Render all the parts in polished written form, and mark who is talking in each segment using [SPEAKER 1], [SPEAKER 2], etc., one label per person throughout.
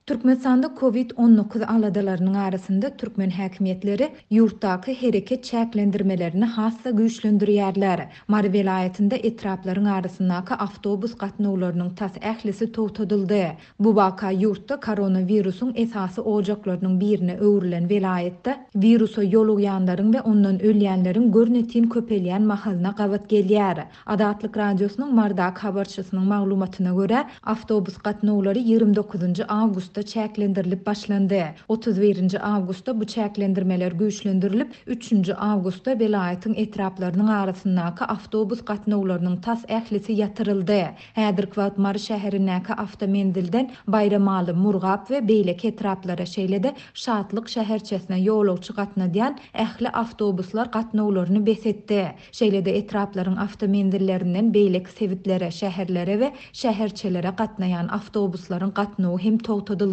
[SPEAKER 1] Türkmenistanda COVID-19 aladalarının arasında Türkmen häkimetleri yurtdaky hereket çäklendirmelerini hassa güýçlendirýärler. Mary vilayetinde etraplaryň arasyndaky awtobus gatnawlarynyň tas ählisi togtadyldy. Bu waka yurtda koronavirusyň esasy ojaklarynyň birine öwrilen vilayetde virusa ýoluyanlaryň we ondan ölýänleriň görnetin köpelýän mahalyna gabat gelýär. Adatlyk radiosynyň mardak habarçysynyň maglumatyna görä, awtobus gatnawlary 29 awgustda çäklendirilip başlandy. 31 awgustda bu çäklendirmeler güýçlendirilip, 3 awgustda vilayetin etraplarynyň arasyndaky awtobus gatnawlarynyň tas ählisi ýatyryldy. Häzirki wagt Mary şäherindäki awtomendilden Bayramaly, Murgap we beýleki etraplara şeýlede Şatlyk şäherçesine ýolagçy gatnadýan ähli awtobuslar gatnawlaryny besetdi. Şeýlede etraplaryň awtomendillerinden beýleki sewitlere, şäherlere we şäherçelere gatnaýan awtobuslaryň gatnawy hem togtadyldy.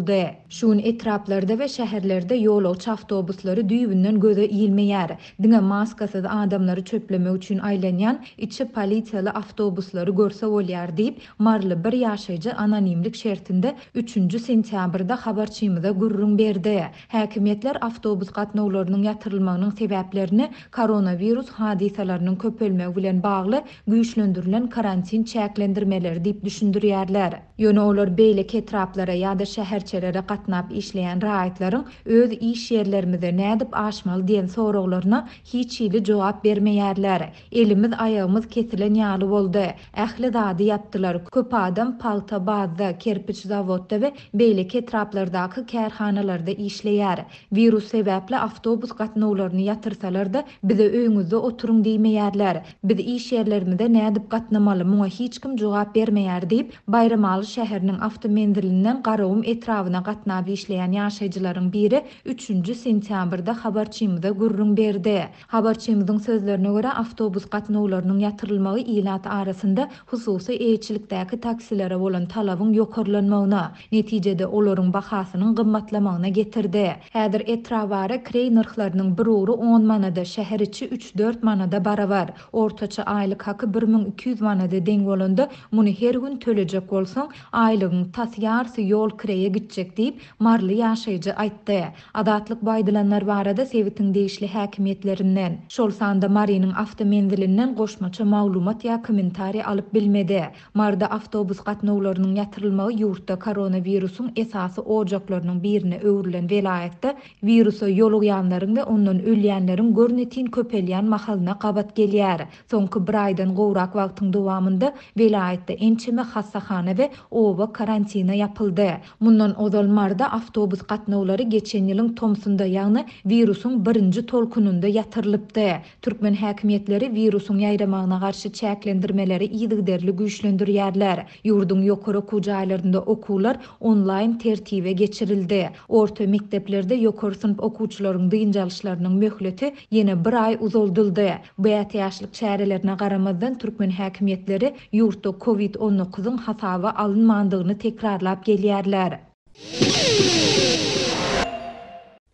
[SPEAKER 1] Şuň etraplarda we şäherlerde ýolagçy awtobuslary düýbünden göze iýilmeýär. Diňe maskasyz adamlary çöplemek üçin aýlanýan içi polisiýaly awtobuslary görse bolýar diýip marly bir ýaşaýjy anonimlik şertinde 3 sentýabrda habarçymyza gurrun berdi. Häkimetler awtobus gatnawlarynyň ýatyrylmagynyň sebäplerini koronavirus hadisalarynyň köpelmegi bilen bagly güýçlendirilen karantin çäklendirmeleri diýip düşündirýärler. Ýöne olar beýleki etraplara ýa-da şäherçelere gatnap işleýän raýatlaryň öz iş ýerlerimizde nädip aşmaly diýen soraglaryna hiç ýyly jogap bermeýärler. Elimiz ayagymyz kesilen ýaly boldy. Ähli zady ýapdylar. Köp adam palta bazda, kerpiç zawodda we beýleki etraplardaky kärhanalarda işleýär. Virus sebäpli awtobus gatnawlaryny ýatyrsalar-da bize öýüňizde oturuň diýmeýärler. Biz iş ýerlerimizde nädip gatnamaly, muňa hiç kim jogap bermeýär diýip Bayramaly şäheriniň awtomendilinden garawum etrawyna gatnap işleýän ýaşaýjylaryň biri 3 sentýabrda habarçymyza gurrun berdi. Habarçymyzyň sözlerine görä awtobus gatnawlarynyň ýatyrylmagy ilat arasynda hususy eýçilikdäki taksilere bolan talabyň ýokarlanmagyna, netijede olaryň bahasynyň gymmatlamagyna getirdi. Häzir etrabara krey narhlarynyň bir uğru 10 manada, şäher içi 3-4 manada barabar. Ortaça aýlyk haky 1200 manada deň bolanda, muny her gün төлejek bolsaň, aýlygyň tas ýarysy ýol kireye gitjek diýip marly ýaşaýjy aýtdy. Adatlyk baýdylanlar barada Sewitiň deýişli häkimetlerinden, şol sanda Marynyň awtomendilinden goşmaça maglumat ýa kommentari alyp bilmedi. Marda awtobus gatnawlarynyň ýatyrylmagy ýurtda koronavirusyň esasy ojaklarynyň birine öwrilen vilayetde virusa ýoluyanlaryň we ondan ölýänleriň görnetin köpelýän mahalyna gabat gelýär. Soňky bir aýdan gowrak wagtyň dowamında vilayetde ençeme hassahana we oba karantina ýapyldy. Mundan ozal marda awtobus gatnawlary geçen ýylyň tomsunda, ýagny virusyň birinji tolkununda ýatyrylypdy. Türkmen häkimetleri virusyň ýaýramagyna garşy çäklendirmeleri ýygderli güýçlendirýärler. Ýurdun ýokary okuwjaýlarynda okuwlar onlaýn tertibe geçirildi. Orta mekteplerde ýokary synp okuwçylaryň dynjalyşlarynyň möhleti ýene bir aý uzoldyldy. Bu ýaşlyk çärelerine garamazdan Türkmen häkimetleri ýurtda COVID-19 hasaba alınmandygyny tekrarlap gelýärler.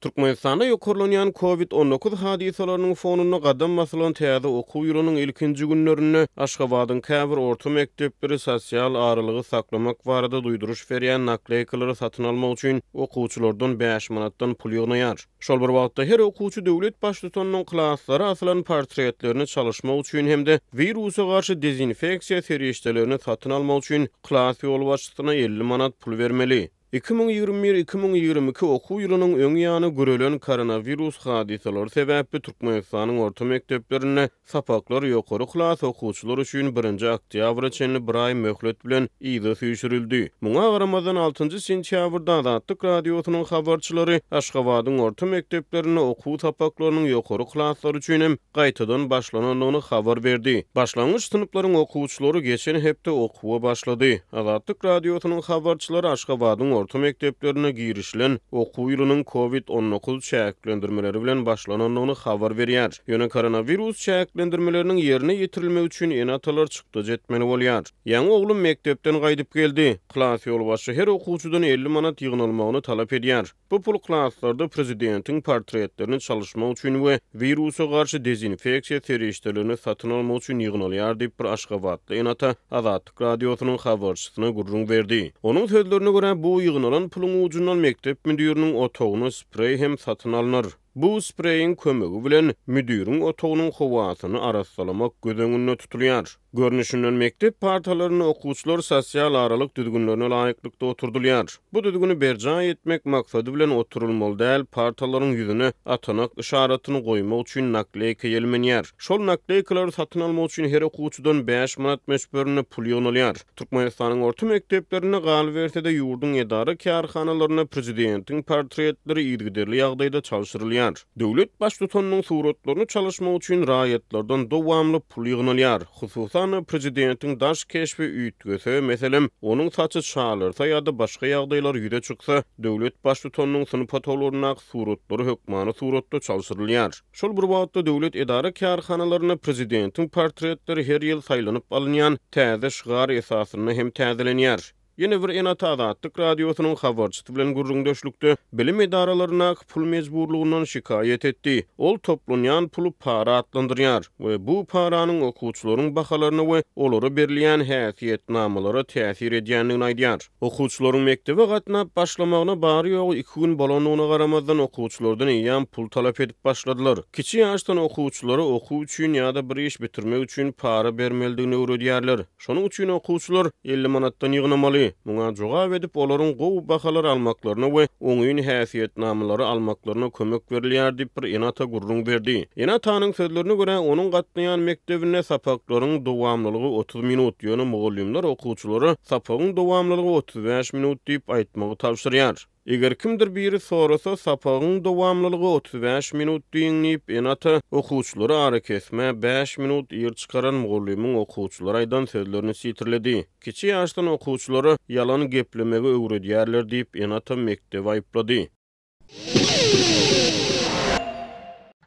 [SPEAKER 2] Türkmenistanda ýokarlanýan COVID-19 hadisalarynyň fonuna gadam masalan täze okuw ýylynyň ilkinji günlerinde Aşgabatyň käbir orta mekdepleri sosial aralygy saklamak barada duýduruş berýän nakleykalary satyn almak üçin okuwçylardan 5 manatdan pul ýygnaýar. Şol bir wagtda her okuwçy döwlet başlygynyň klaslary asylan portretlerini çalışmak üçin hemde virusa garşy dezinfeksiýa serişdelerini satyn almak üçin klas ýol başlygyna 50 manat pul bermeli. 2021-2022 okuw ýylynyň öň ýany görelen koronavirus hadisalary sebäpli Türkmenistanyň orta mekdeplerine sapaklar ýokary klas okuwçylar üçin 1 oktyabra çenli bir aý möhlet bilen ýygy süýşürildi. Muňa garamazdan 6 sentýabrda Adatlyk radiosynyň habarçylary Aşgabatyň orta mekteplerine okuw sapaklarynyň ýokary klaslary üçin hem gaýtadan başlananyny habar berdi. Başlangyç sınıflaryň okuwçylary geçen hepde okuwa başlady. Adatlyk radiosynyň habarçylary Aşgabatyň orta mekteplerine girişlen okuw ýylynyň COVID-19 çäklendirmeleri bilen başlananyny habar berýär. Ýöne koronavirus çäklendirmeleriniň ýerine ýetirilmegi üçin enatalar çykdy jetmeli bolýar. Ýaňy oglum mektepden gaýdyp geldi. Klas ýolbaşy her okuwçydan 50 manat ýygnalmagyny talap edýär. Bu pul klaslarda prezidentiň portretlerini çalışmak üçin we virusa garşy dezinfeksiýa serişdelerini satyn almak üçin ýygnalýar diýip bir Aşgabatly enata Adatlyk radiosynyň habarçysyna gurrun berdi. Onuň sözlerine görä bu ýygynalan puluň ucundan mektep müdüriniň otagyna sprey hem satyn alınır. Bu spreyin kömegi bilen müdürün otagynyň howasyny arassalamak gözeňinde tutulýar. Görnüşinden mektep partalaryny okuwçylar sosial aralyk düzgünlerine laýyklykda oturdylýar. Bu düzgünü berja etmek maksady bilen oturulmaly däl, partalaryň ýüzüne atanak işaratyny goýmak üçin nakleyka ýelmenýär. Şol nakleykalar satyn almak üçin her okuwçydan 5 manat meşberine pul ýynalýar. Türkmenistanyň orta mekteplerine galy berse-de ýurdun edara kärhanalaryna prezidentiň portretleri ýygyderli ýagdaýda çalşyrylýar. Döwlet baş tutanynyň suratlaryny çalışmak üçin raýatlardan dowamly pul ýynalýar. Hususan prezidentiň daş keşfi üýtgese, meselem onuň saçy şalyrsa ýa-da başga ýagdaýlar ýüze çyksa, döwlet baş tutanynyň synyp atawlaryna suratlary hökmany suratda çalşyrylýar. Şol bir wagtda döwlet edara kärhanalaryna prezidentiň portretleri her ýyl saýlanyp alynýan täze şygar esasyna hem täzelenýär. Yine bir Enat Azatlyk radiosynyň habarçysy bilen gurrundaşlykda bilim edaralaryna pul mejburlugynyň şikayet etdi. Ol toplanýan pulu para atlandyrýar we bu paranyň okuwçylaryň bahalaryna we olara berilýän häsiýetnamalara täsir edýändigini aýdýar. Okuwçylaryň mektebe gatnap başlamagyna bary ýogy 2 gün bolanyna garamazdan okuwçylardan ýan pul talap edip başladylar. Kiçi ýaşdan okuwçylara okuw üçin ýa-da bir iş bitirmek üçin para bermelidigini öwredýärler. Şonuň üçin okuwçylar 50 manatdan ýygnamaly. Muňa jogap edip olaryň gowy bahalar almaklaryna we oňyň häsiýetnamalary almaklaryna kömek berilýär diýip bir Enata gurrun berdi. Enatanyň sözlerine görä onuň gatnaýan mektebine sapaklaryň dowamlylygy 30 minut, ýöne mugallimler okuwçylary sapagyň dowamlylygy 35 minut diýip aýtmagy tapşyrýar. Eger kimdir biri sorasa sapagyň dowamlylygy 35 minut diýip Enata okuwçylary ara kesme 5 minut ýer çykaran mugallimyň okuwçylary aýdan sözlerini sitirledi. Kiçi ýaşdan okuwçylary ýalan geplemege öwredýärler diýip Enata mektebe aýplady.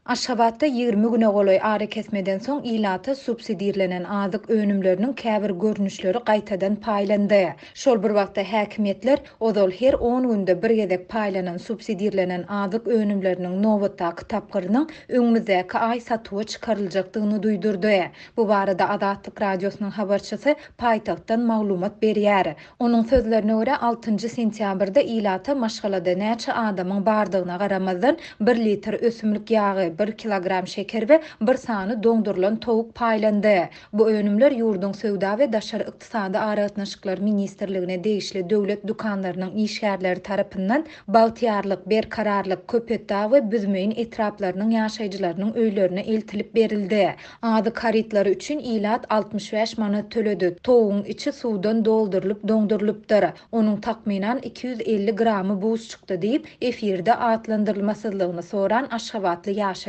[SPEAKER 1] Aşgabatda 20 güne goloy ara kesmeden soň ilata subsidiýelenen azyk önümleriniň käbir görnüşleri gaýtadan paýlandy. Şol bir wagtda häkimetler ozal her 10 günde bir gezek paýlanan subsidiýelenen azyk önümleriniň nowatdaky tapgyrynyň öňümüzdäki aý satyga çykaryljakdygyny duýdurdy. Bu barada Azatlyk radiosynyň habarçysy paýtagtdan maglumat berýär. Onuň sözlerine görä 6 sentýabrda ilata maşgalada näçe adamyň bardygyna garamazdan 1 litr ösümlik ýagy, 1 kilogram şeker we bir sany dondurlan towuk paýlandy. Bu önümler ýurdun söwda we daşary ykdysady araýatnaşyklar ministrligine degişli döwlet dukanlarynyň işgärleri tarapyndan baltyarlyk, berkararlyk, köpetdağ we büzmeýin etraplarynyň ýaşaýjylarynyň öýlerine eltilip berildi. Ady karytlary üçin ilat 65 manat töledi. Towugyň içi suwdan doldurylyp dondurulupdyr. Onuň takminan 250 gramy buz çykdy diýip efirde atlandyrylmasyzlygyny soran Aşgabatly ýaşaýjy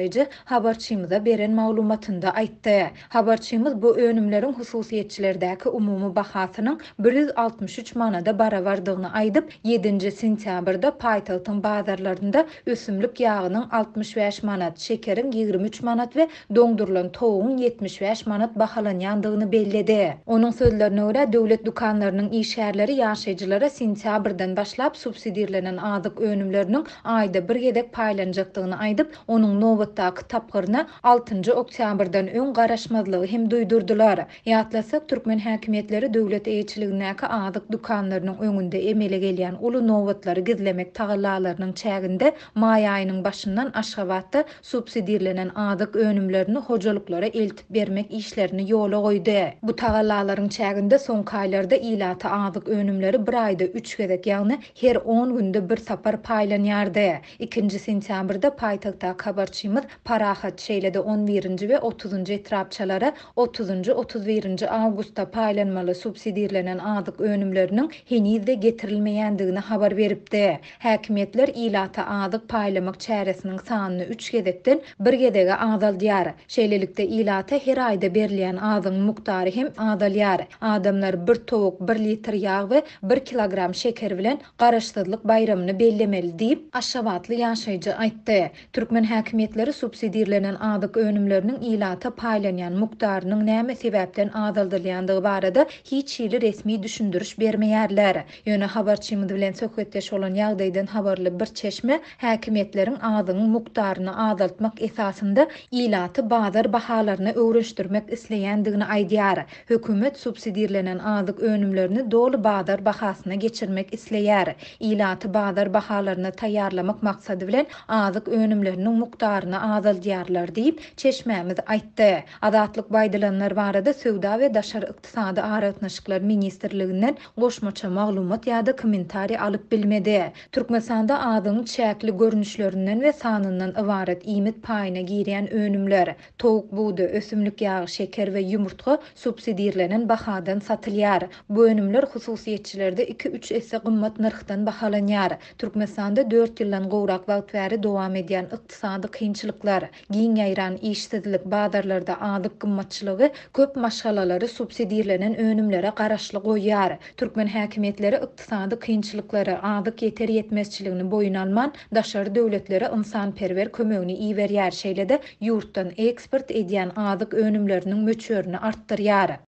[SPEAKER 1] habarçymyza beren maglumatynda aýtdy. Habarçymyz bu önümleriň hususiýetçilerdäki umumy bahasynyň 163 manada barabardygyny aýdyp, 7 sentýabrda paýtagtyň bazarlarynda ösümlik ýagynyň 65 manat, şekeriň 23 manat we dondurlan towugyň 75 manat bahalanýandygyny belledi. Onuň sözlerine görä döwlet dukanlarynyň işgärleri ýaşaýjylara sentýabrdan başlap subsidiýelenen azyk önümleriniň aýda bir gezek paýlanjakdygyny aýdyp, onuň nowatdaky tapgyryna 6 oktýabrdan öň garaşmazlygy hem duýdurdular. Ýatlasak türkmen häkimetleri döwlet eýçiligindäki azyk dukanlarynyň öňünde emele gelýän uly nowatlary gizlemek tagallalarynyň çäginde maý aýynyň başyndan Aşgabatda subsidiýelenen azyk önümlerini hojalyklara eltip bermek işlerini ýola goýdy. Bu tagallalaryň çäginde soňky aýlarda ilata azyk önümleri bir aýda 3 gezek, ýagny her 10 günde bir sapar paýlanýardy. 2 sentýabrda paýtagtda habarçymyz Parahat şeýlede 11 we 30 etrapçalara 30-31 awgustda paýlanmaly subsidiýelenen azyk önümleriniň henizde getirilmeýändigini habar beripdi. Häkimetler ilata azyk paýlamak çäresiniň sanyny 3 gezekden 1 gezege azaldýar. Şeýlelikde ilata her aýda berilýän azyň muktary hem azalýar. Adamlar 1 towuk, 1 litr ýag we 1 kilogram şeker bilen garaşsyzlyk bayramyny bellemeli diýip Aşgabatly ýaşaýjy aýtdy. Türkmen häkimetleri hökümetleri subsidirlenen azyk önümlerinin ilata paýlanýan mukdarynyň näme sebäpden azaldylýandygy barada hiç ýyly resmi düşündürüş bermeýärler. Ýöne habarçymyz bilen söhbetdeş bolan ýagdaýdan habarly bir çeşme häkimetleriň azynyň mukdaryny azaltmak esasynda ilaty bazar bahalaryna öwreşdirmek isleýändigini aýdýar. Hökümet subsidirlenen azyk önümlerini dolu bazar bahasyna geçirmek isleýär. Ilaty bazar bahalaryna taýýarlamak maksady bilen azyk önümleriniň mukdaryny azaldýarlar diýip çeşmämiz aýtdy. Azatlyk baýdalanlar barada Söwda we Daşary Ykdysady Aratnaşyklar Ministrliginden goşmaça maglumat ýa-da kommentari alyp bilmedi. Türkmenistanda azyň çäkli görnüşlerinden we sanyndan ibaret iýmit paýyna girýän önümler, towuk buğda, ösümlik ýagy, şeker we ýumurtga subsidirlenen bahadan satylýar. Bu önümler hususiýetçilerde 2-3 esse gymmat narhdan bahalanýar. Türkmenistanda 4 ýyldan gowrak wagt bäri dowam edýän ykdysady kynçylyklar, giň ýaýran işsizlik, bazarlarda azyk gymmatçylygy köp maşgalalary subsidirlenen önümlere garaşly goýýar. Türkmen häkimetleri ykdysady kynçylyklary, azyk ýeter ýetmezçiligini boyun alman daşary döwletlere ynsanperwer kömegini iýerýär şeýle-de ýurtdan eksport edýän azyk önümleriniň möçürini artdyrýar.